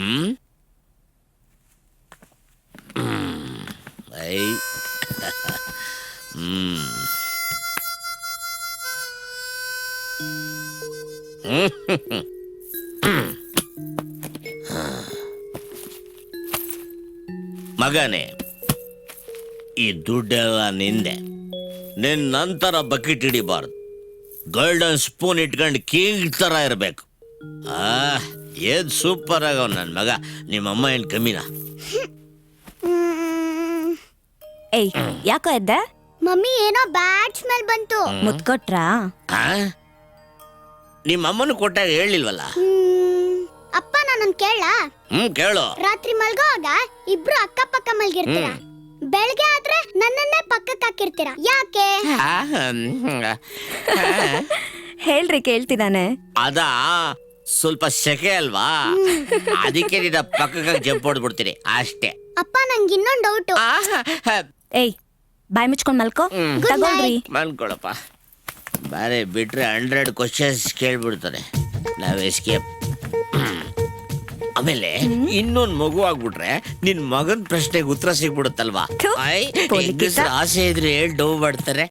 ಹ್ಮ್ I ಹ್ಮ್ ಮಗನೇ, ಈ ದುಡ್ಡೆಲ್ಲ ನಿಂದೆ. ನಿನ್ನ ನಂತರ ಬಕೆಟ್ ಹಿಡಿಬಾರ್ದು. ಗೋಲ್ಡನ್ ಸ್ಪೂನ್ ಇಟ್ಕೊಂಡು ಕಿಂಗ್ ತರ ಇರಬೇಕು. ಏನ್ ಸೂಪರ್ ಆಗವ ನನ್ನ ಮಗ. ನಿಮ್ಮಮ್ಮ ಏನ್ ಕಮ್ಮಿನಾ? ಏಯ್, ಯಾಕೋ ಎದ್ದೆ? ಮಮ್ಮಿ ಏನೋ ಬ್ಯಾಡ್ ಸ್ಮೆಲ್ ಬಂತು. ಮುತ್ಕೊಟ್ರಾ? ನಿಮ್ಮಮ್ಮನ ಕೊಟ್ಟಾಗ ಹೇಳಿಲ್ವಲ್ಲ? ಅಪ್ಪ ನಾನೊಂದ್ ಕೇಳ. ಕೇಳು. ರಾತ್ರಿ ಮಲ್ಗೋವಾಗ ಇಬ್ರು ಅಕ್ಕಪಕ್ಕ ಮಲ್ಗಿರ್ತೀರ, ಬೆಳಗ್ಗೆ ಆದ್ರೆ ನನ್ನನ್ನೇ ಪಕ್ಕಕ್ಕೆ ಹಾಕಿರ್ತೀರಾ, ಯಾಕೆ? ಹೇಳ್ರಿ, ಕೇಳ್ತಿದಾನೆ. ಅದಾ ಸ್ವಲ್ಪ ಸೆಕೆ ಅಲ್ವಾ, ಅದಕ್ಕೆ ನಿನ್ನ ಪಕ್ಕಕ್ಕೆ ಜಂಪ್ ಹೊಡ್ಬಿಡ್ತೀನಿ ಅಷ್ಟೇ. ಅಪ್ಪ ನಂಗೆ ಇನ್ನೊಂದು ಡೌಟು. ಏಯ್, ಬಾಯ್ ಮುಚ್ಕೊಂಡ್ ಮಲ್ಕೋ. ತಗೊಳ್ರಿ. ಮನ್ಕೊಳಪ್ಪ. ಬಾರೆ ಬಿಟ್ರೆ 100 ಕ್ವಶನ್ಸ್ ಕೇಳ್ಬಿಡ್ತಾರೆ. ನಾವ್ ಎಸ್ಕೇಪ್. ಆಮೇಲೆ ಇನ್ನೊಂದು ಮಗು ಆಗ್ಬಿಟ್ರೆ ನಿನ್ ಮಗನ್ ಪ್ರಶ್ನೆಗೆ ಉತ್ತರ ಸಿಗ್ಬಿಡುತ್ತಲ್ವಾ? ಥು, ಆಸೆ ಇದ್ರೆ ಹೇಳ್ ಡೌ ಮಾಡ್ತಾರೆ.